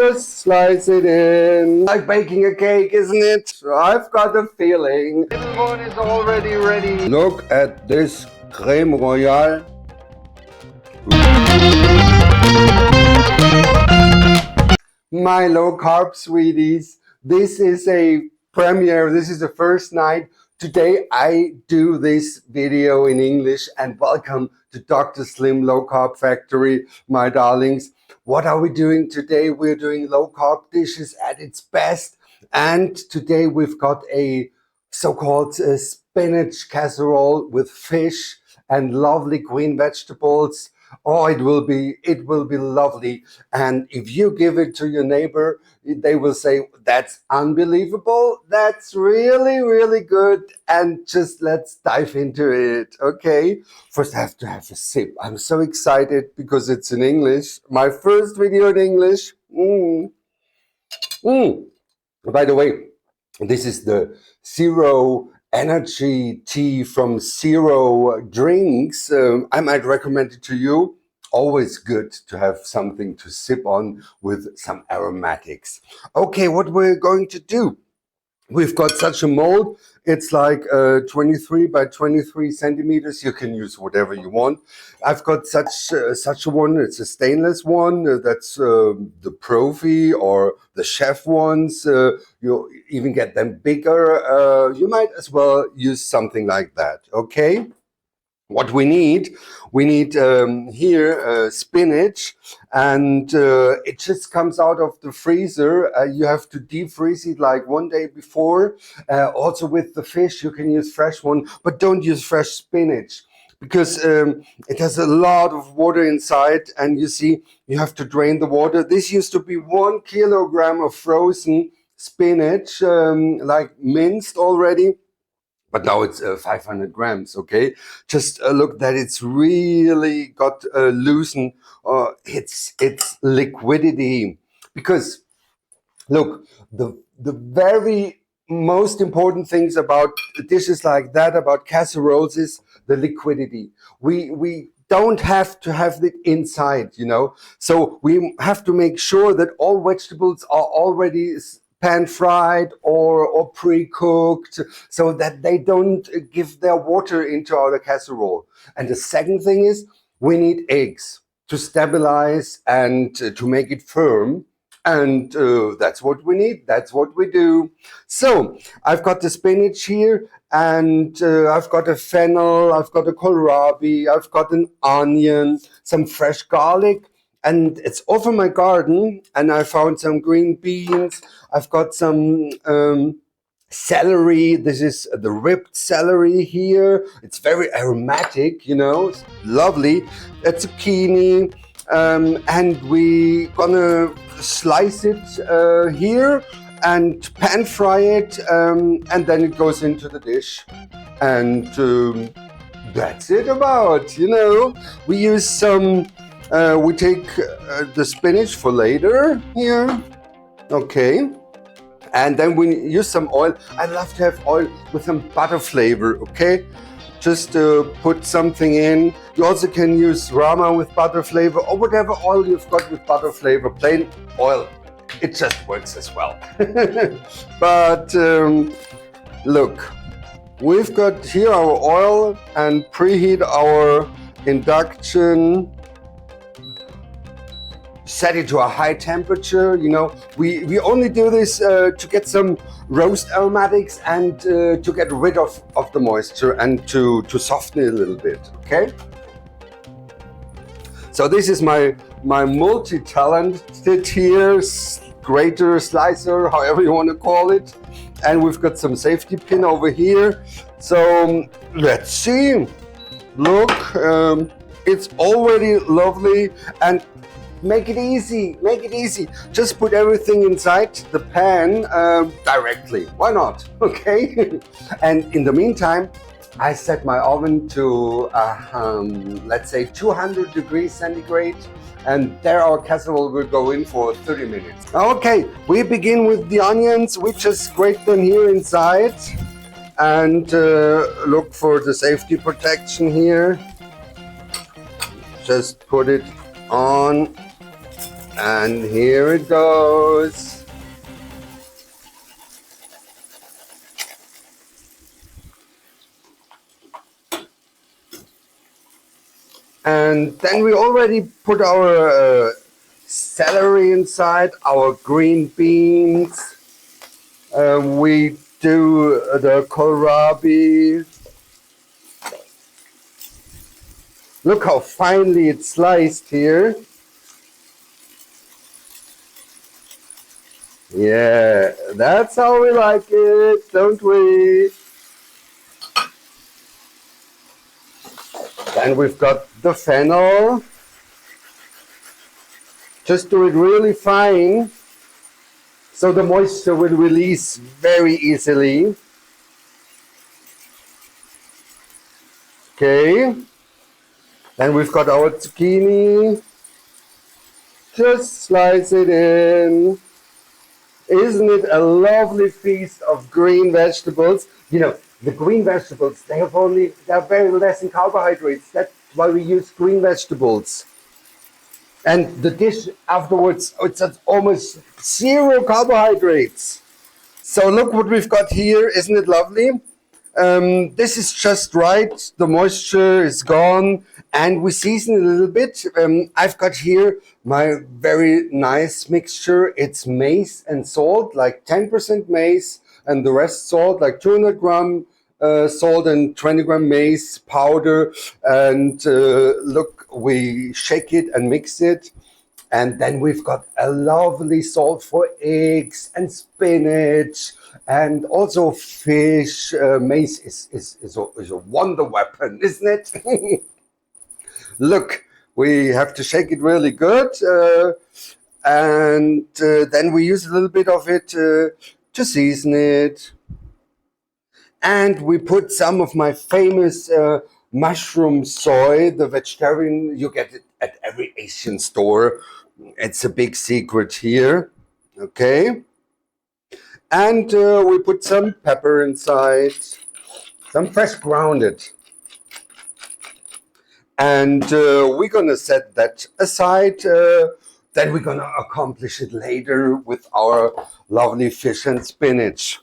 just slice it in. Like baking a cake, isn't it? I've got a feeling. Little one is already ready. Look at this crème royale. My low carb sweeties, this is a premiere. This is the first night. Today I do this video in English, and welcome to Dr. Slim Low Carb Factory, my darlings. What are we doing today? We're doing low carb dishes at its best, and today we've got a so-called spinach casserole with fish and lovely green vegetables. Oh, it will be lovely. And if you give it to your neighbor, they will say, that's unbelievable. That's really, really good. And just let's dive into it. Okay. First, I have to have a sip. I'm so excited because it's in English. My first video in English. By the way, this is the Zero Energy tea from Zero Drinks. I might recommend it to you. Always good to have something to sip on with some aromatics. Okay, what we're going to do. We've got such a mold. It's like 23 by 23 centimeters. You can use whatever you want. I've got such a one. It's a stainless one. That's the Profi or the chef ones. You even get them bigger. You might as well use something like that. Okay. What we need here spinach, and it just comes out of the freezer. You have to defreeze it like 1 day before. Also with the fish, you can use fresh one, but don't use fresh spinach because it has a lot of water inside, and you see, you have to drain the water. This used to be 1 kilogram of frozen spinach, like minced already. But now it's 500 grams, okay? Just look that it's really got loosened its liquidity. Because, look, the very most important things about dishes like that, about casseroles, is the liquidity. We don't have to have it inside, you know? So we have to make sure that all vegetables are already pan-fried or pre-cooked, so that they don't give their water into our casserole. And the second thing is, we need eggs to stabilize and to make it firm. And that's what we need. That's what we do. So I've got the spinach here, and I've got a fennel, I've got a kohlrabi, I've got an onion, some fresh garlic. And it's off in my garden, and I found some green beans. I've got some celery. This is the ripped celery here. It's very aromatic, you know, it's lovely. A zucchini, and we gonna slice it here and pan fry it, and then it goes into the dish. And that's it about, you know. We use some. We take the spinach for later here, okay, and then we use some oil. I love to have oil with some butter flavor, okay, just put something in. You also can use rama with butter flavor, or whatever oil you've got with butter flavor, plain oil, it just works as well. But look, we've got here our oil, and preheat our induction. Set it to a high temperature. You know, we only do this to get some roast aromatics and to get rid of the moisture and to soften it a little bit, okay? So this is my multi-talented here, grater, slicer, however you want to call it. And we've got some safety pin over here. So let's see. Look, it's already lovely. And make it easy, make it easy. Just put everything inside the pan directly. Why not? Okay. And in the meantime, I set my oven to, let's say 200 degrees centigrade. And there our casserole will go in for 30 minutes. Okay, we begin with the onions. We just grate them here inside. And look for the safety protection here. Just put it on. And here it goes. And then we already put our celery inside, our green beans. We do the kohlrabi. Look how finely it's sliced here. Yeah, that's how we like it, don't we? Then we've got the fennel. Just do it really fine so the moisture will release very easily. Okay. Then we've got our zucchini. Just slice it in. Isn't it a lovely feast of green vegetables? You know, the green vegetables, they're very less in carbohydrates. That's why we use green vegetables. And the dish afterwards, it's almost zero carbohydrates. So look what we've got here. Isn't it lovely? This is just right. The moisture is gone and we season it a little bit. I've got here my very nice mixture. It's mace and salt, like 10% mace and the rest salt, like 200 gram salt and 20 gram mace powder. And look, we shake it and mix it. And then we've got a lovely salt for eggs and spinach and also fish. Mace is a wonder weapon, isn't it? Look, we have to shake it really good. And then we use a little bit of it to season it. And we put some of my famous mushroom soy, the vegetarian. You get it at every Asian store. It's a big secret here. Okay. And we put some pepper inside, some fresh grounded. And we're going to set that aside. Then we're going to accomplish it later with our lovely fish and spinach.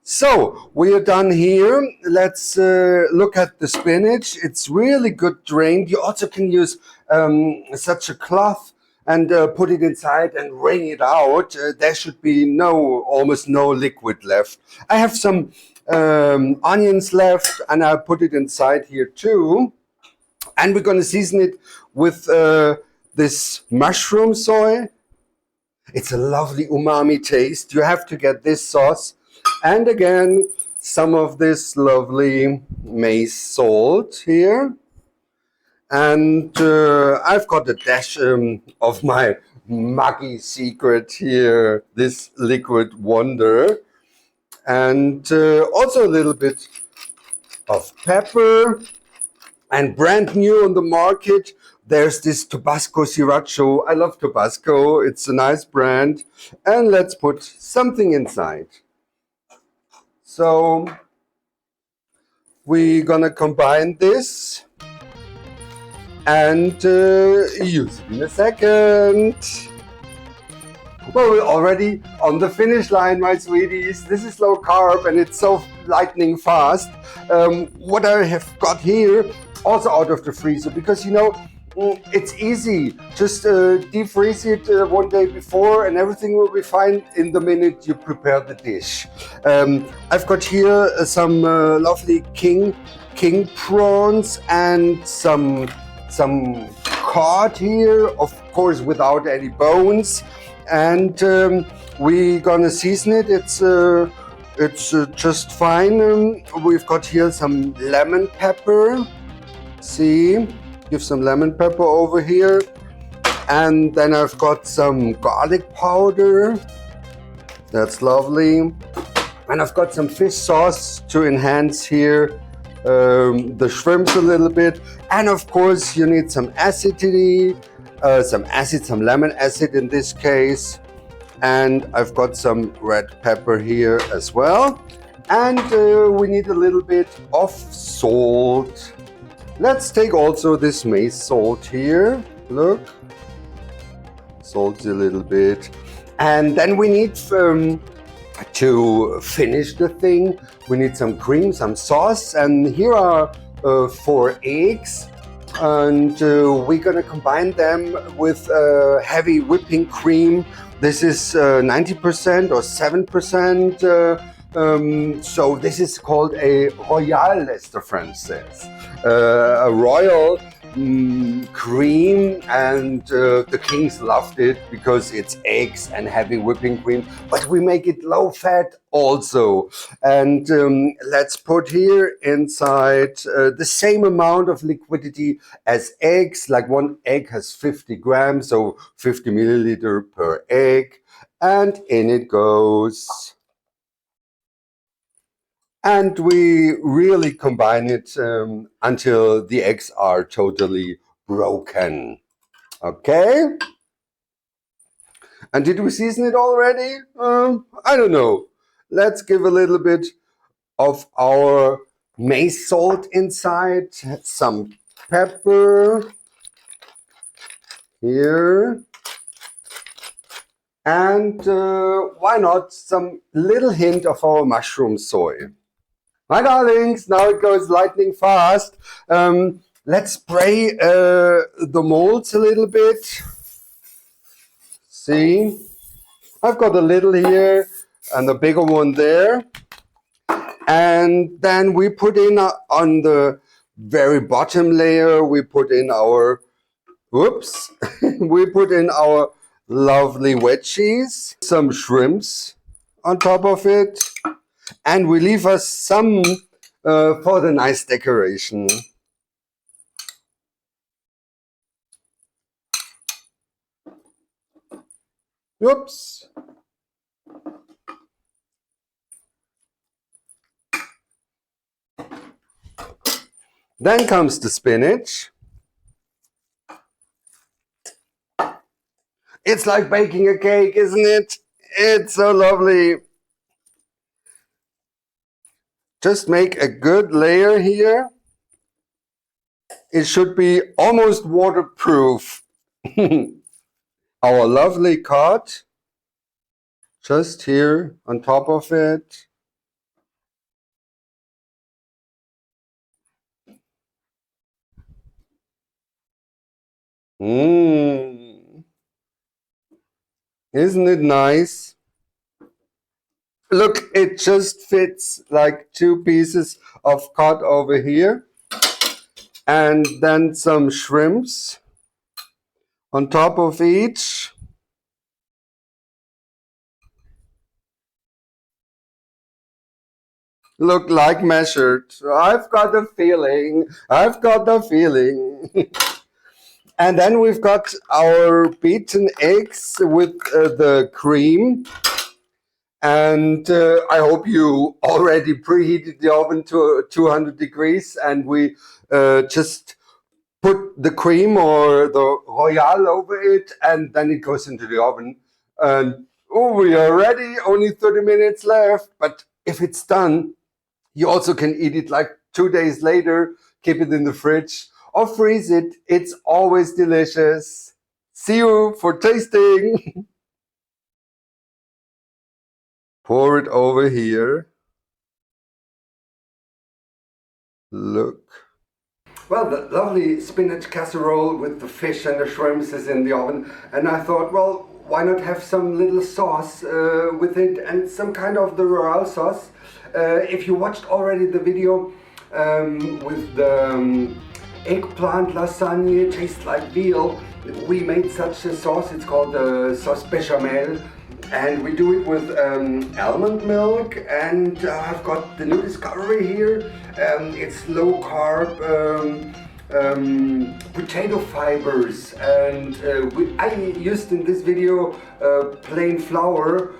So we are done here. Let's look at the spinach. It's really good drained. You also can use such a cloth and put it inside and wring it out. There should be almost no liquid left. I have some onions left and I put it inside here too. And we're going to season it with this mushroom soy. It's a lovely umami taste. You have to get this sauce. And again, some of this lovely mace salt here. And I've got a dash of my Maggi secret here, this liquid wonder. And also a little bit of pepper. And brand new on the market, there's this Tabasco Sriracha. I love Tabasco. It's a nice brand. And let's put something inside. So we're gonna combine this and use it in a second. Well, we're already on the finish line, my sweeties. This is low carb and it's so lightning fast. What I have got here, also out of the freezer, because it's easy. Just defreeze it one day before and everything will be fine in the minute you prepare the dish. I've got here some lovely king prawns and some cod here, of course without any bones. And we're gonna season it. It's just fine. We've got here some lemon pepper. See? Give some lemon pepper over here. And then I've got some garlic powder. That's lovely. And I've got some fish sauce to enhance here the shrimps a little bit. And of course you need some acidity, some lemon acid in this case. And I've got some red pepper here as well. And we need a little bit of salt. Let's take also this mace salt here. Look. salty a little bit. And then we need to finish the thing, we need some cream, some sauce, and here are 4 eggs, and we're gonna combine them with heavy whipping cream. This is 90% or 7%, so this is called a royal, as the French says, a royal cream, and the kings loved it because it's eggs and heavy whipping cream, but we make it low fat also. And let's put here inside the same amount of liquidity as eggs, like 1 egg has 50 grams, so 50 milliliter per egg, and in it goes. And we really combine it until the eggs are totally broken. Okay? And did we season it already? I don't know. Let's give a little bit of our mace salt inside, some pepper here, and why not some little hint of our mushroom soy. My darlings, now it goes lightning fast. Let's spray the molds a little bit. See, I've got a little here and a bigger one there. And then we put in on the very bottom layer, we put in our, we put in our lovely veggies, some shrimps on top of it. And we leave us some for the nice decoration. Oops. Then comes the spinach. It's like baking a cake, isn't it? It's so lovely. Just make a good layer here. It should be almost waterproof. Our lovely cod, just here on top of it. Isn't it nice? Look, it just fits like 2 pieces of cod over here. And then some shrimps on top of each. Look like measured. I've got a feeling. I've got a feeling. And then we've got our beaten eggs with the cream. And I hope you already preheated the oven to 200 degrees, and we just put the cream or the royale over it, and then it goes into the oven. And oh, we are ready, only 30 minutes left. But if it's done, you also can eat it like 2 days later, keep it in the fridge or freeze it. It's always delicious. See you for tasting. Pour it over here. Look. Well, the lovely spinach casserole with the fish and the shrimps is in the oven. And I thought, well, why not have some little sauce with it, and some kind of the royal sauce. If you watched already the video with the eggplant lasagna, it tastes like veal. We made such a sauce, it's called sauce bechamel. And we do it with almond milk, and I've got the new discovery here. It's low carb potato fibers, and I used in this video plain flour,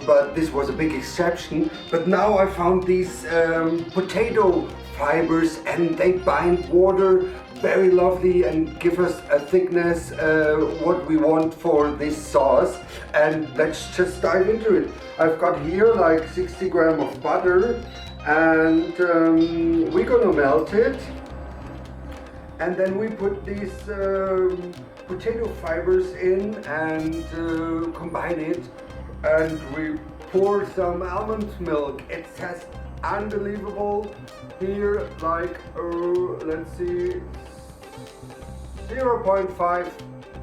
but this was a big exception. But now I found these potato fibers, and they bind water very lovely and give us a thickness what we want for this sauce. And let's just dive into it. I've got here like 60 grams of butter, and we're gonna melt it, and then we put these potato fibers in and combine it, and we pour some almond milk. It has unbelievable here, like let's see, 0.5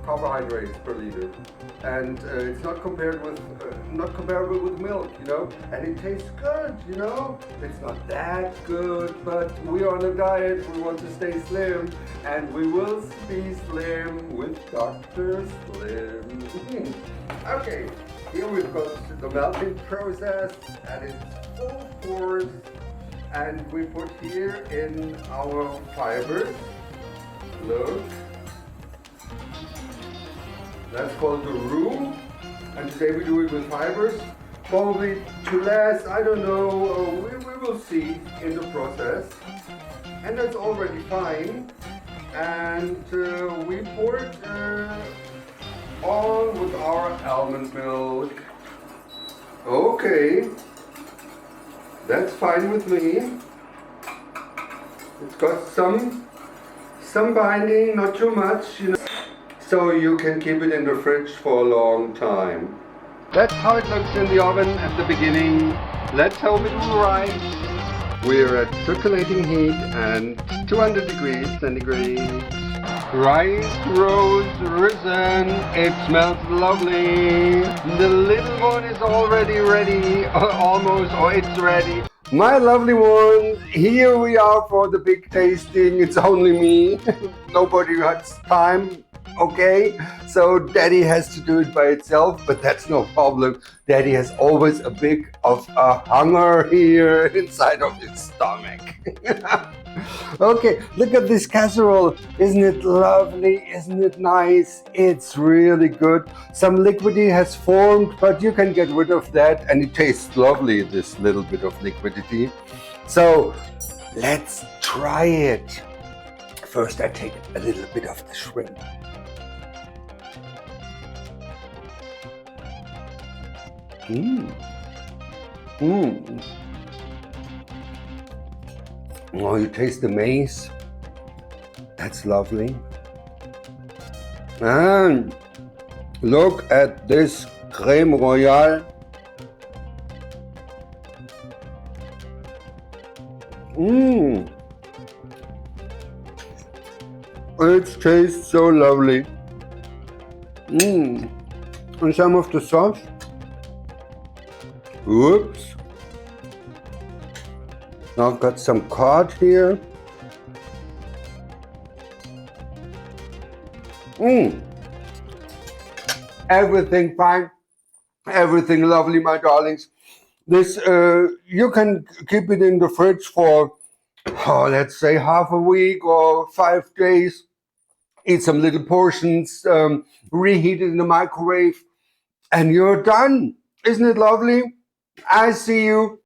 carbohydrates per liter, and it's not comparable with milk, you know, and it tastes good, you know. It's not that good, but we are on a diet, we want to stay slim, and we will be slim with Dr. Slim. Okay, here we've got the melting process, and it's full force, and we put here in our fibers. Look. That's called the roux, and today we do it with fibers. Probably to last, I don't know, we will see in the process. And that's already fine. And we pour it on with our almond milk. Okay, that's fine with me. It's got some binding, not too much, you know. So you can keep it in the fridge for a long time. That's how it looks in the oven at the beginning. Let's hope it will rise. We're at circulating heat and 200 degrees centigrade. Rice rose risen. It smells lovely. The little one is already ready, almost, or it's ready. My lovely ones, here we are for the big tasting. It's only me. Nobody has time. Okay, so Daddy has to do it by itself, but that's no problem. Daddy has always a bit of a hunger here inside of his stomach. Okay, look at this casserole. Isn't it lovely? Isn't it nice? It's really good. Some liquidity has formed, but you can get rid of that, and it tastes lovely, this little bit of liquidity. So let's try it. First, I take a little bit of the shrimp. Oh, you taste the mace. That's lovely. And look at this crème royale. It tastes so lovely. And some of the sauce. Whoops. Now I've got some cod here. Everything fine. Everything lovely, my darlings. This, you can keep it in the fridge for, let's say half a week or 5 days. Eat some little portions, reheat it in the microwave, and you're done. Isn't it lovely? I see you.